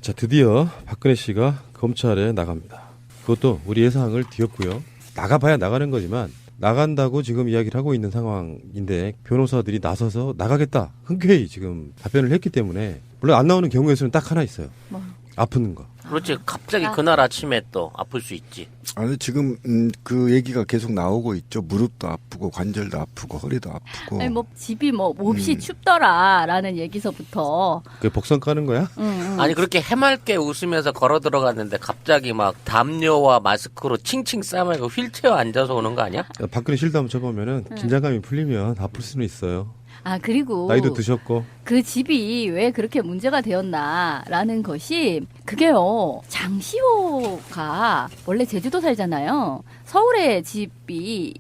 자, 드디어 박근혜 씨가 검찰에 나갑니다. 그것도 우리 예상을 뒤엎고요. 나가봐야 나가는 거지만 나간다고 지금 이야기를 하고 있는 상황인데 변호사들이 나서서 나가겠다 흔쾌히 지금 답변을 했기 때문에 물론 안 나오는 경우의 수는 딱 하나 있어요. 뭐. 아픈 거. 그렇지. 갑자기 그날 아침에 또 아플 수 있지. 아니 지금 그 얘기가 계속 나오고 있죠. 무릎도 아프고 관절도 아프고 허리도 아프고. 아니, 뭐 집이 뭐 몹시 춥더라라는 얘기서부터. 그 복선 까는 거야? 아니 그렇게 해맑게 웃으면서 걸어 들어갔는데 갑자기 막 담요와 마스크로 칭칭 싸매고 휠체어 앉아서 오는 거 아니야? 박근혜 실드 한번 쳐보면은 긴장감이 풀리면 아플 수는 있어요. 아, 그리고 나이도 드셨고. 그 집이 왜 그렇게 문제가 되었나라는 것이 그게요. 장시호가 원래 제주도 살잖아요. 서울에 집이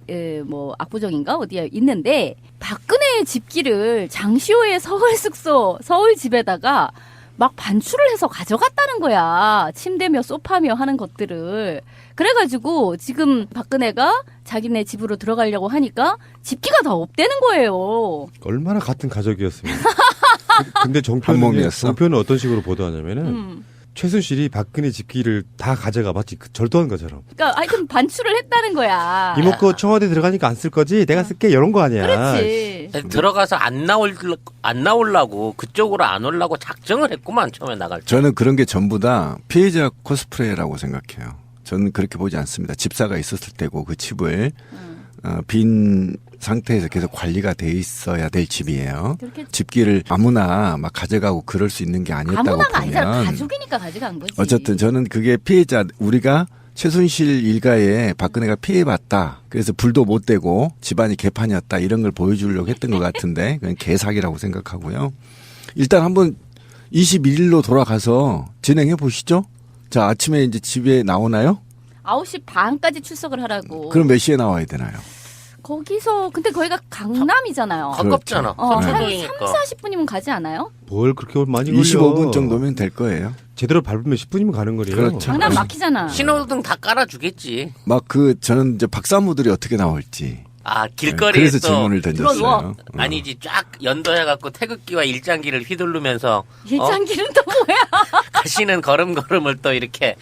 뭐 압구정인가 어디에 있는데 박근혜의 집기를 장시호의 서울 숙소 서울 집에다가 막 반출을 해서 가져갔다는 거야. 침대며 소파며 하는 것들을. 그래가지고 지금 박근혜가 자기네 집으로 들어가려고 하니까 집기가 다 없대는 거예요. 얼마나 같은 가족이었으면. 근데 한 몸이었어? 정표는 어떤 식으로 보도하냐면은 최순실이 박근혜 집기를 다 가져가 마치 절도한 것처럼. 그러니까 하여튼 반출을 했다는 거야. 이모꺼 청와대 들어가니까 안 쓸 거지? 내가 쓸게 이런 거 아니야. 그렇지. 들어가서 안 나오려고 그쪽으로 안 오려고 작정을 했구만 처음에 나갈 때. 저는 그런 게 전부 다 피해자 코스프레라고 생각해요. 저는 그렇게 보지 않습니다. 집사가 있었을 때고 그 집을 빈 상태에서 계속 관리가 돼 있어야 될 집이에요. 그렇게 집기를 아무나 막 가져가고 그럴 수 있는 게 아니었다고 아무나가 아니라 보면 가족이니까 가져간 거지. 어쨌든 저는 그게 피해자 우리가 최순실 일가에 박근혜가 피해봤다. 그래서 불도 못 대고 집안이 개판이었다. 이런 걸 보여주려고 했던 것 같은데 그건 개사기라고 생각하고요. 일단 한번 21일로 돌아가서 진행해 보시죠. 자, 아침에 이제 집에 나오나요? 9시 반까지 출석을 하라고. 그럼 몇 시에 나와야 되나요? 거기서 근데 거기가 강남이잖아요. 가깝잖아. 한 서초동이니까. 3, 40분이면 가지 않아요? 뭘 그렇게 많이 걸려. 25분 정도면 될 거예요. 제대로 밟으면 10분이면 가는 거래요. 그렇죠. 강남 막히잖아. 신호등 다 깔아주겠지. 막 저는 이제 박사무들이 어떻게 나올지. 아 길거리에 그래서 또 질문을 들어누워. 던졌어요. 아니지 쫙 연도해갖고 태극기와 일장기를 휘두르면서 일장기는 또 뭐야? 가시는 걸음걸음을 또 이렇게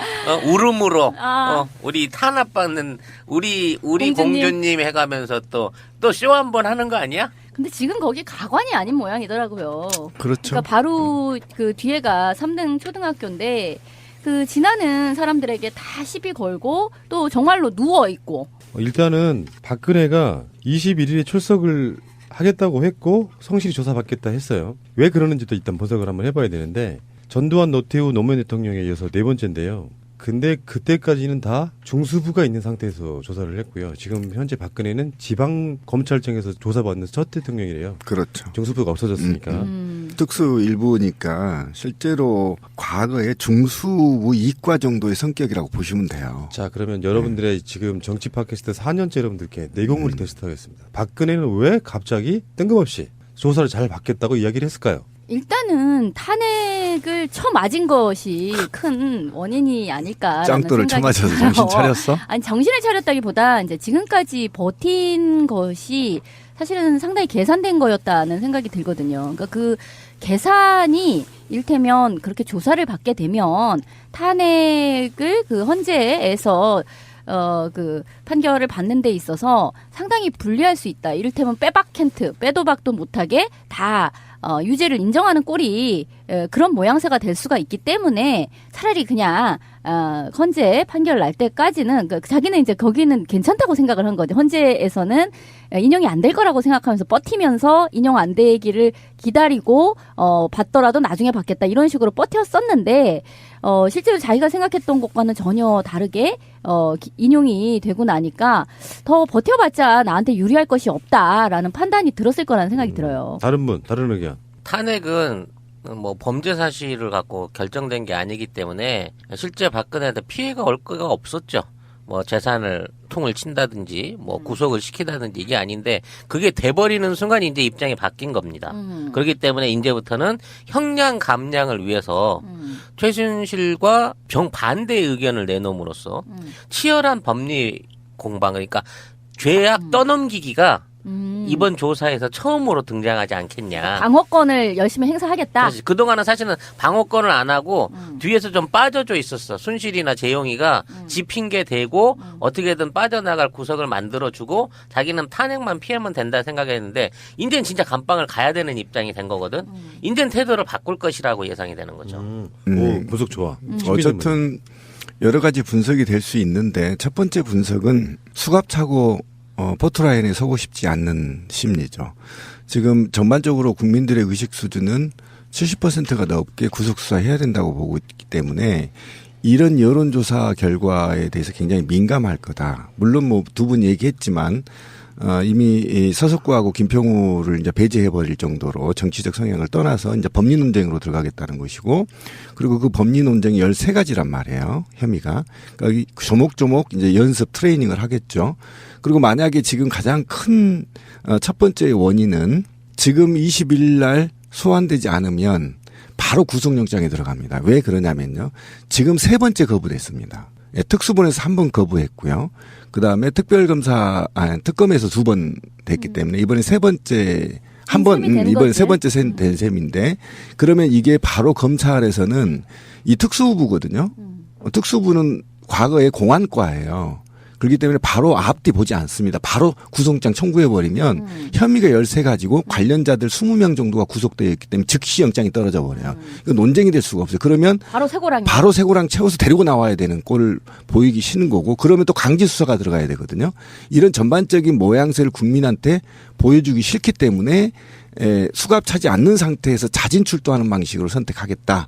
울음으로 아. 우리 탄압받는 우리 공주님. 공주님 해가면서 또 쇼 한 번 하는 거 아니야? 근데 지금 거기 가관이 아닌 모양이더라고요. 그렇죠. 그러니까 바로 그 뒤에가 3등 초등학교인데 그 지나는 사람들에게 다 시비 걸고 또 정말로 누워 있고. 일단은 박근혜가 21일에 출석을 하겠다고 했고 성실히 조사받겠다 했어요. 왜 그러는지도 일단 분석을 한번 해봐야 되는데 전두환, 노태우, 노무현 대통령에 이어서 네 번째인데요. 근데 그때까지는 다 중수부가 있는 상태에서 조사를 했고요. 지금 현재 박근혜는 지방검찰청에서 조사받는 첫 대통령이래요. 그렇죠. 중수부가 없어졌으니까. 특수 일부니까 실제로 과거의 중수부 이과 정도의 성격이라고 보시면 돼요. 자, 그러면 여러분들의 지금 정치 팟캐스트 4년째 여러분들께 내공을 테스트하겠습니다. 박근혜는 왜 갑자기 뜬금없이 조사를 잘 받겠다고 이야기를 했을까요? 일단은 탄핵을 쳐맞은 것이 큰 원인이 아닐까라는 짱돌을 생각이 쳐맞아서 들어요. 정신 차렸어? 아니 정신을 차렸다기보다 이제 지금까지 버틴 것이 사실은 상당히 계산된 거였다는 생각이 들거든요. 그러니까 그 계산이 일테면 그렇게 조사를 받게 되면 탄핵을 그 헌재에서 그 판결을 받는 데 있어서 상당히 불리할 수 있다. 이를테면 빼박캔트, 빼도 박도 못하게 다 유죄를 인정하는 꼴이 그런 모양새가 될 수가 있기 때문에 차라리 그냥 헌재 판결 날 때까지는 그러니까 자기는 이제 거기는 괜찮다고 생각을 한 거죠. 헌재에서는 인용이 안 될 거라고 생각하면서 버티면서 인용 안 되기를 기다리고 받더라도 나중에 받겠다 이런 식으로 버텼었는데 실제로 자기가 생각했던 것과는 전혀 다르게 인용이 되고 나니까 더 버텨봤자 나한테 유리할 것이 없다라는 판단이 들었을 거라는 생각이 들어요. 다른 분, 다른 의견. 탄핵은 뭐 범죄 사실을 갖고 결정된 게 아니기 때문에 실제 박근혜한테 피해가 올 거가 없었죠. 뭐 재산을 통을 친다든지 뭐 구속을 시키다든지 이게 아닌데 그게 돼버리는 순간 이제 입장이 바뀐 겁니다. 그렇기 때문에 이제부터는 형량 감량을 위해서 최순실과 정반대의 의견을 내놓음으로써 치열한 법리 공방 그러니까 죄악 떠넘기기가 이번 조사에서 처음으로 등장하지 않겠냐. 방어권을 열심히 행사하겠다. 그렇지. 그동안은 사실은 방어권을 안 하고 뒤에서 좀 빠져져 있었어. 순실이나 재용이가 지 핑계 대고 어떻게든 빠져나갈 구석을 만들어주고 자기는 탄핵만 피하면 된다 생각했는데 이제는 진짜 감방을 가야 되는 입장이 된 거거든. 이제는 태도를 바꿀 것이라고 예상이 되는 거죠. 오, 분석 좋아. 어쨌든 여러 가지 분석이 될 수 있는데 첫 번째 분석은 수갑차고 포토라인에 서고 싶지 않는 심리죠. 지금 전반적으로 국민들의 의식 수준은 70%가 넘게 구속수사해야 된다고 보고 있기 때문에 이런 여론조사 결과에 대해서 굉장히 민감할 거다. 물론 뭐 두 분 얘기했지만 이미 이 서석구하고 김평우를 이제 배제해버릴 정도로 정치적 성향을 떠나서 이제 법리 논쟁으로 들어가겠다는 것이고, 그리고 그 법리 논쟁이 13가지란 말이에요. 혐의가. 그러니까 조목조목 이제 연습 트레이닝을 하겠죠. 그리고 만약에 지금 가장 큰 첫 번째 원인은 지금 20일 날 소환되지 않으면 바로 구속영장에 들어갑니다. 왜 그러냐면요. 지금 3번째 거부됐습니다. 예, 특수본에서 1번 거부했고요. 그다음에 특별검사, 특검에서 2번 됐기 때문에 이번에 3번째, 한 번, 이번에 3번째 된 셈인데, 그러면 이게 바로 검찰에서는 이 특수부거든요. 특수부는 과거에 공안과예요. 그렇기 때문에 바로 앞뒤 보지 않습니다. 바로 구속영장 청구해버리면 혐의가 13가지고 관련자들 20명 정도가 구속되어 있기 때문에 즉시 영장이 떨어져 버려요. 이거 논쟁이 될 수가 없어요. 그러면 바로 쇠고랑 채워서 데리고 나와야 되는 꼴을 보이기 싫은 거고, 그러면 또 강제수사가 들어가야 되거든요. 이런 전반적인 모양새를 국민한테 보여주기 싫기 때문에 수갑 차지 않는 상태에서 자진 출두하는 방식으로 선택하겠다.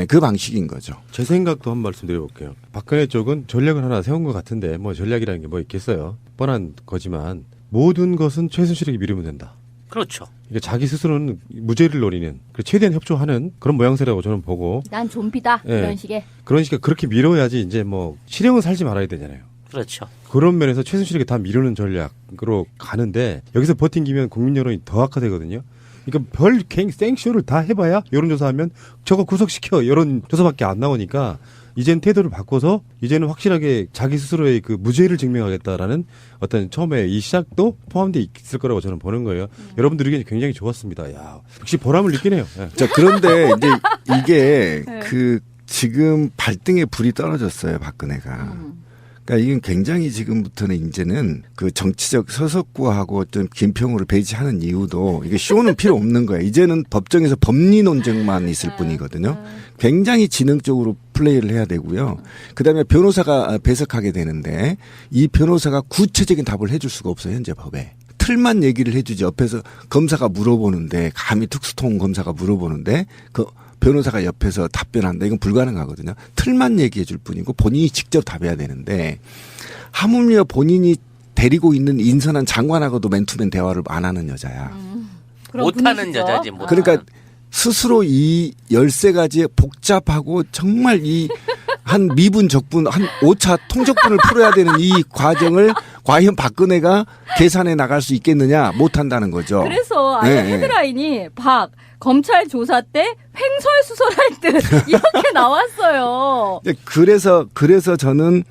그 방식인 거죠. 제 생각도 한 말씀 드려볼게요. 박근혜 쪽은 전략을 하나 세운 것 같은데 뭐 전략이라는 게 뭐 있겠어요. 뻔한 거지만 모든 것은 최순실에게 미루면 된다. 그렇죠. 이게 자기 스스로는 무죄를 노리는, 최대한 협조하는 그런 모양새라고 저는 보고. 난 좀비다. 예. 이런 식의. 그런 식으로 그렇게 밀어야지 이제 뭐 실형은 살지 말아야 되잖아요. 그렇죠. 그런 면에서 최순실에게 다 미루는 전략으로 가는데, 여기서 버팅기면 국민 여론이 더 악화되거든요. 그러니까 별 생쇼를 다 해봐야 여론조사하면 저거 구속시켜 여론조사밖에 안 나오니까 이제는 태도를 바꿔서 이제는 확실하게 자기 스스로의 그 무죄를 증명하겠다라는 어떤 처음에 이 시작도 포함되어 있을 거라고 저는 보는 거예요. 여러분들 의견이 굉장히 좋았습니다. 야, 역시 보람을 느끼네요. 예. 자, 그런데 이제 이게 그 지금 발등에 불이 떨어졌어요, 박근혜가. 그러니까 이건 굉장히 지금부터는 이제는 그 정치적 서석구하고 좀 김평우를 배제하는 이유도 이게 쇼는 필요 없는 거예요. 이제는 법정에서 법리 논쟁만 있을 뿐이거든요. 굉장히 지능적으로 플레이를 해야 되고요. 그다음에 변호사가 배석하게 되는데 이 변호사가 구체적인 답을 해줄 수가 없어요, 현재 법에. 틀만 얘기를 해주지 옆에서 검사가 물어보는데, 감히 특수통 검사가 물어보는데 그 변호사가 옆에서 답변한다. 이건 불가능하거든요. 틀만 얘기해 줄 뿐이고 본인이 직접 답해야 되는데, 하물며 본인이 데리고 있는 인선한 장관하고도 맨투맨 대화를 안 하는 여자야. 못하는 여자지. 못. 그러니까 스스로 이 13가지의 복잡하고 정말 이 한 미분 적분 한 5차 통적분을 풀어야 되는 이 과정을 과연 박근혜가 계산해 나갈 수 있겠느냐, 못한다는 거죠. 그래서 아예 헤드라인이 검찰 조사 때 횡설수설할 듯 이렇게 나왔어요. 그래서 저는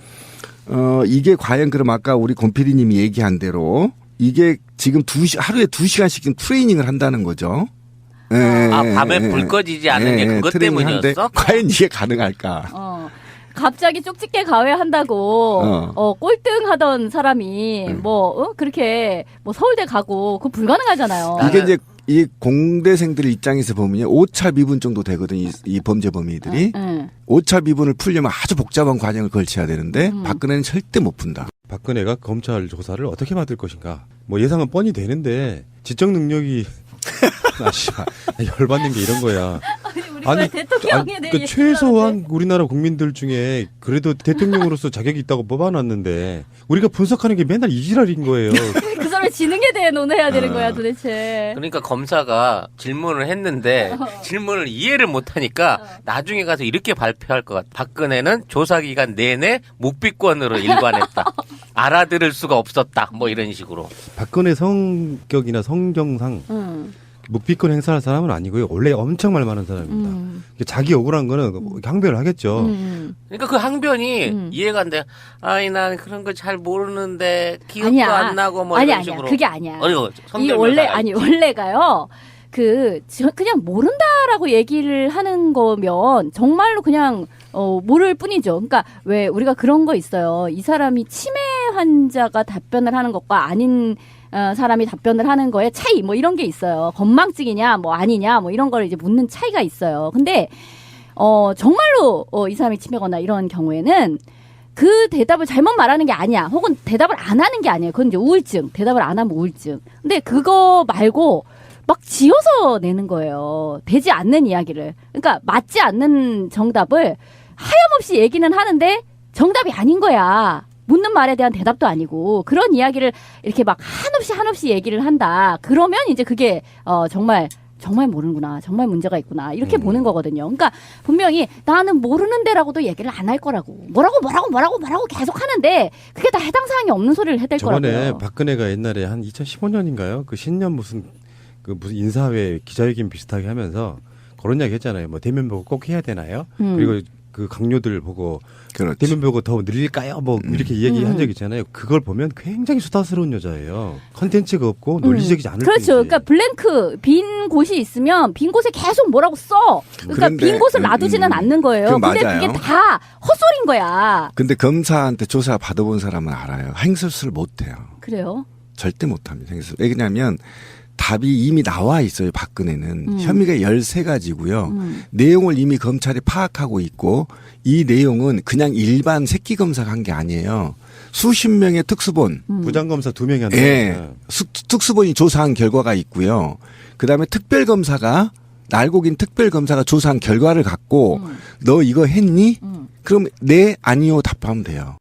이게 과연 그럼 아까 우리 권 PD님이 얘기한 대로 이게 지금 하루에 2시간씩 지금 트레이닝을 한다는 거죠. 밤에 불 꺼지지 않는 게 그것 때문이었어? 과연 이게 가능할까? 갑자기 쪽집게 가회한다고 꼴등하던 사람이 그렇게 서울대 가고 그거 불가능하잖아요. 이게 이제 이 공대생들 입장에서 보면 5차 미분 정도 되거든, 이 범죄 범위들이. 5차 미분을 풀려면 아주 복잡한 과정을 걸쳐야 되는데 박근혜는 절대 못 푼다. 박근혜가 검찰 조사를 어떻게 받을 것인가. 뭐 예상은 뻔히 되는데 지적 능력이 열받는 게 이런 거야. 아니 대통령에 대해 최소한 우리나라 국민들 중에 그래도 대통령으로서 자격이 있다고 뽑아놨는데 우리가 분석하는 게 맨날 이지랄인 거예요. 그 사람의 지능에 대해 논해야 되는 거야 도대체. 그러니까 검사가 질문을 했는데 질문을 이해를 못하니까 나중에 가서 이렇게 발표할 것 같아. 박근혜는 조사기간 내내 묵비권으로 일관했다. 알아들을 수가 없었다. 뭐 이런 식으로. 박근혜 성격이나 성정상 묵비권 행사할 사람은 아니고요. 원래 엄청 말 많은 사람입니다. 자기 억울한 거는 항변을 하겠죠. 그러니까 그 항변이 이해가 안 돼. 아니 난 그런 거 잘 모르는데 기억도 아니야. 안 나고 뭐 아니야, 이런 식으로. 그게 아니야. 이 이 원래 원래가요. 그냥 모른다라고 얘기를 하는 거면 정말로 그냥 모를 뿐이죠. 그러니까 왜 우리가 그런 거 있어요. 이 사람이 치매 환자가 답변을 하는 것과 아닌 사람이 답변을 하는 거에 차이 뭐 이런 게 있어요. 건망증이냐 뭐 아니냐 뭐 이런 걸 이제 묻는 차이가 있어요. 근데 정말로 이 사람이 치매거나 이런 경우에는 그 대답을 잘못 말하는 게 아니야. 혹은 대답을 안 하는 게 아니에요. 그건 이제 우울증. 대답을 안 하면 우울증. 근데 그거 말고 막 지어서 내는 거예요. 되지 않는 이야기를. 그러니까 맞지 않는 정답을 하염없이 얘기는 하는데 정답이 아닌 거야. 묻는 말에 대한 대답도 아니고 그런 이야기를 이렇게 막 한없이 얘기를 한다. 그러면 이제 그게 정말 모르는구나. 정말 문제가 있구나. 이렇게 보는 거거든요. 그러니까 분명히 나는 모르는데라고도 얘기를 안 할 거라고. 뭐라고 계속 하는데 그게 다 해당 사항이 없는 소리를 해댈 거라고요. 저번에 박근혜가 옛날에 한 2015년인가요? 그 신년 무슨 인사회 기자회견 비슷하게 하면서 그런 이야기 했잖아요. 뭐 대면 보고 꼭 해야 되나요? 그리고 그 강요들 보고 그렇지. 대면 보고 더 늘릴까요? 뭐 이렇게 얘기한 적 있잖아요. 그걸 보면 굉장히 수다스러운 여자예요. 컨텐츠가 없고 논리적이지 않을 그렇죠. 뿐이지. 그러니까 블랭크 빈 곳이 있으면 빈 곳에 계속 뭐라고 써. 그러니까 그런데, 빈 곳을 놔두지는 않는 거예요. 근데 맞아요. 그게 다 헛소리인 거야. 근데 검사한테 조사 받아본 사람은 알아요. 행설수를 못해요. 그래요? 절대 못합니다. 왜냐하면 답이 이미 나와 있어요. 박근혜는. 혐의가 13가지고요. 내용을 이미 검찰이 파악하고 있고 이 내용은 그냥 일반 새끼 검사가 한 게 아니에요. 수십 명의 특수본. 부장검사 2명이 한다. 예. 특수본이 조사한 결과가 있고요. 그다음에 특별검사가 알고 긴 특별검사가 조사한 결과를 갖고 너 이거 했니? 그럼 네, 아니요 답하면 돼요.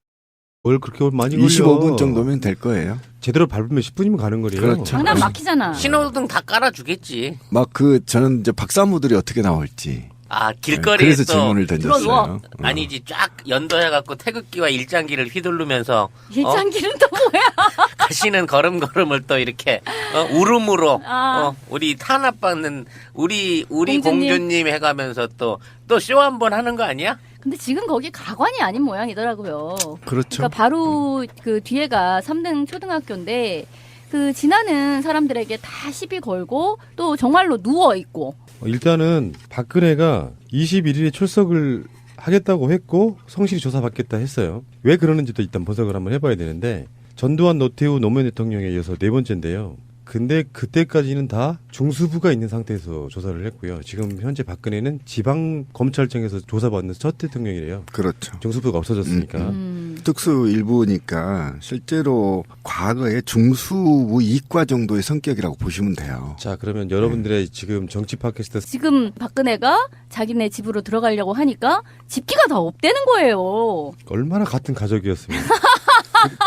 뭘 그렇게 많이 걸려. 25분 정도면 될 거예요. 제대로 밟으면 10분이면 가는 거래요. 그렇죠. 장난 막히잖아. 신호등 다 깔아주겠지. 막 저는 이제 박사무들이 어떻게 나올지. 아 길거리에 그래서 또 질문을 던졌어요. 아니지 쫙 연도해갖고 태극기와 일장기를 휘두르면서 일장기는 또 뭐야? 가시는 걸음걸음을 또 이렇게 울음으로 우리 탄압받는 우리 공주님 해가면서 또 쇼 한번 하는 거 아니야? 근데 지금 거기 가관이 아닌 모양이더라고요. 그렇죠. 그러니까 바로 그 뒤에가 3등 초등학교인데 그 지나는 사람들에게 다 시비 걸고 또 정말로 누워 있고. 일단은 박근혜가 21일에 출석을 하겠다고 했고 성실히 조사받겠다 했어요. 왜 그러는지도 일단 분석을 한번 해봐야 되는데 전두환 노태우 노무현 대통령에 이어서 4번째인데요. 근데 그때까지는 다 중수부가 있는 상태에서 조사를 했고요. 지금 현재 박근혜는 지방검찰청에서 조사받는 첫 대통령이래요. 그렇죠. 중수부가 없어졌으니까. 특수 일부니까 실제로 과거의 중수부 이과 정도의 성격이라고 보시면 돼요. 자, 그러면 여러분들의 지금 정치 팟캐스트 지금 박근혜가 자기네 집으로 들어가려고 하니까 집기가 다 없대는 거예요. 얼마나 같은 가족이었습니까?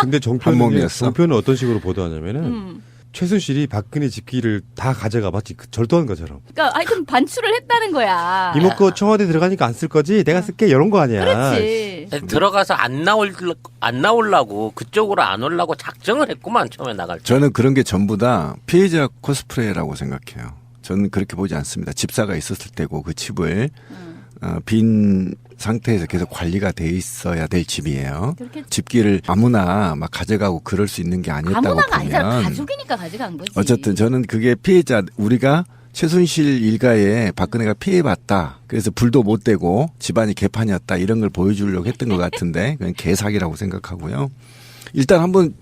근데 한 몸이었어? 정표는 어떤 식으로 보도하냐면은 최순실이 박근혜 집기를 다 가져가 마치 절도한 것처럼. 그러니까 하여튼 반출을 했다는 거야. 이모꺼 청와대 들어가니까 안 쓸 거지? 내가 쓸게 이런 거 아니야. 그렇지. 들어가서 안 나오려고 그쪽으로 안 오려고 작정을 했구만 처음에 나갈 때. 저는 그런 게 전부 다 피해자 코스프레라고 생각해요. 저는 그렇게 보지 않습니다. 집사가 있었을 때고 그 집을 빈 상태에서 계속 관리가 돼 있어야 될 집이에요. 그렇게 집기를 아무나 막 가져가고 그럴 수 있는 게 아니었다고 아무나가 아니잖아. 보면 가족이니까 가져간 거지. 어쨌든 저는 그게 피해자 우리가 최순실 일가에 박근혜가 피해봤다. 그래서 불도 못 대고 집안이 개판이었다. 이런 걸 보여주려고 했던 것 같은데 그건 개사기라고 생각하고요. 일단 한번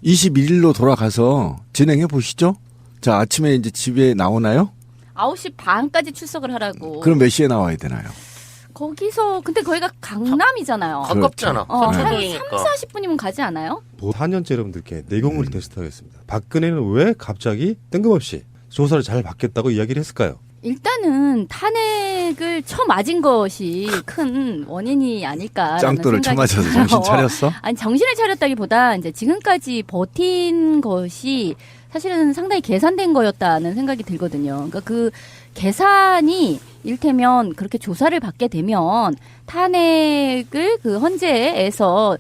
21일로 돌아가서 진행해 보시죠. 자, 아침에 이제 집에 나오나요? 9시 반까지 출석을 하라고. 그럼 몇 시에 나와야 되나요? 거기서 근데 거기가 강남이잖아요. 가깝잖아. 그렇죠. 한 서초동이니까. 3-40분이면 가지 않아요? 4년째 여러분들께 내공을 테스트하겠습니다. 박근혜는 왜 갑자기 뜬금없이 조사를 잘 받겠다고 이야기를 했을까요? 일단은 탄핵을 쳐맞은 것이 큰 원인이 아닐까. 짱돌을 쳐맞아서 정신 차렸어? 아니 정신을 차렸다기보다 이제 지금까지 버틴 것이 사실은 상당히 계산된 거였다는 생각이 들거든요. 그러니까 그 계산이 일테면 그렇게 조사를 받게 되면 탄핵을 그 헌재에서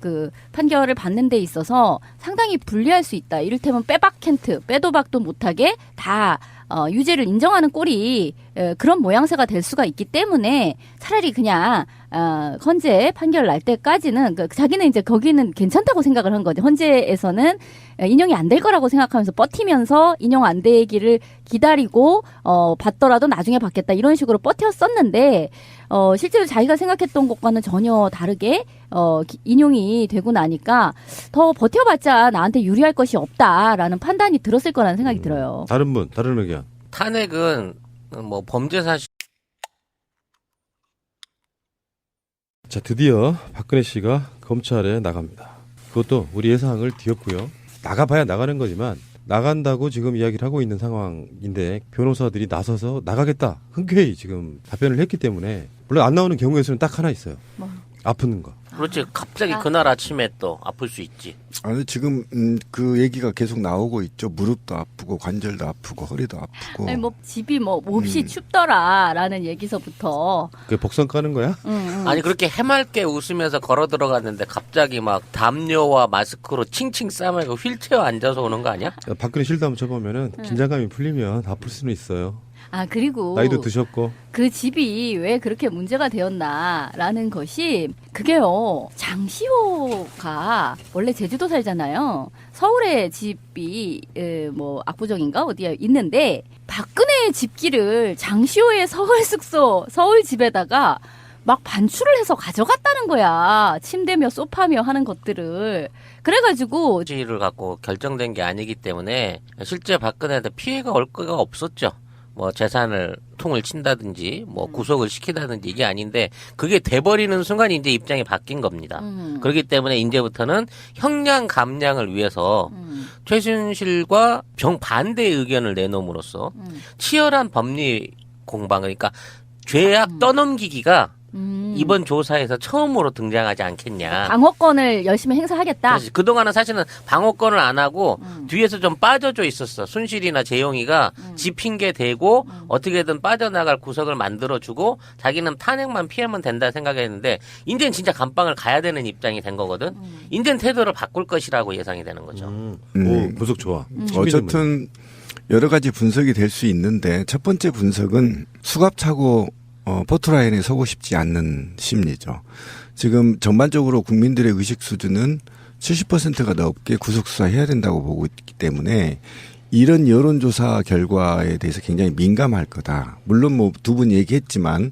그 판결을 받는 데 있어서 상당히 불리할 수 있다. 이를테면 빼박 캔트, 빼도 박도 못하게 다 유죄를 인정하는 꼴이 그런 모양새가 될 수가 있기 때문에 차라리 그냥 헌재 판결 날 때까지는 자기는 이제 거기는 괜찮다고 생각을 한 거죠. 헌재에서는 인용이 안 될 거라고 생각하면서 버티면서 인용 안 되기를 기다리고 받더라도 나중에 받겠다 이런 식으로 버텼었는데 실제로 자기가 생각했던 것과는 전혀 다르게 인용이 되고 나니까 더 버텨봤자 나한테 유리할 것이 없다라는 판단이 들었을 거라는 생각이 들어요. 다른 분, 다른 의견. 탄핵은 뭐 범죄 사실 자, 드디어 박근혜 씨가 검찰에 나갑니다. 그것도 우리 예상을 뒤엎고요. 나가봐야 나가는 거지만 나간다고 지금 이야기를 하고 있는 상황인데 변호사들이 나서서 나가겠다 흔쾌히 지금 답변을 했기 때문에 물론 안 나오는 경우의 수는 딱 하나 있어요. 뭐. 아픈 거. 그렇지 갑자기 그날 아침에 또 아플 수 있지. 아니 지금 그 얘기가 계속 나오고 있죠. 무릎도 아프고 관절도 아프고 허리도 아프고. 아니 뭐 집이 뭐 몹시 춥더라라는 얘기서부터 그게 복선 까는 거야? 아니 그렇게 해맑게 웃으면서 걸어 들어갔는데 갑자기 막 담요와 마스크로 칭칭 싸매고 휠체어 앉아서 오는 거 아니야? 박근혜 실드 한번 쳐보면은 긴장감이 풀리면 아플 수는 있어요. 그리고 나이도 드셨고. 그 집이 왜 그렇게 문제가 되었나라는 것이 그게요. 장시호가 원래 제주도 살잖아요. 서울에 집이 뭐 압구정인가 어디에 있는데 박근혜의 집기를 장시호의 서울 숙소 서울 집에다가 막 반출을 해서 가져갔다는 거야. 침대며 소파며 하는 것들을. 그래가지고 지를 갖고 결정된 게 아니기 때문에 실제 박근혜한테 피해가 올 거가 없었죠. 뭐 재산을 통을 친다든지 뭐 구속을 시키다든지 이게 아닌데 그게 돼버리는 순간 이제 입장이 바뀐 겁니다. 그렇기 때문에 이제부터는 형량 감량을 위해서 최순실과 정반대의 의견을 내놓음으로써 치열한 법리 공방 그러니까 죄악 떠넘기기가 이번 조사에서 처음으로 등장하지 않겠냐. 방어권을 열심히 행사하겠다. 그렇지. 그동안은 사실은 방어권을 안 하고 뒤에서 좀 빠져줘 있었어. 순실이나 재용이가 지 핑계 대고 어떻게든 빠져나갈 구석을 만들어주고 자기는 탄핵만 피하면 된다 생각했는데 이제는 진짜 감방을 가야 되는 입장이 된 거거든. 이제는 태도를 바꿀 것이라고 예상이 되는 거죠. 오, 분석 좋아. 어쨌든 여러 가지 분석이 될 수 있는데 첫 번째 분석은 수갑차고 포트라인에 서고 싶지 않는 심리죠. 지금 전반적으로 국민들의 의식 수준은 70%가 넘게 구속수사해야 된다고 보고 있기 때문에 이런 여론조사 결과에 대해서 굉장히 민감할 거다. 물론 뭐 두 분 얘기했지만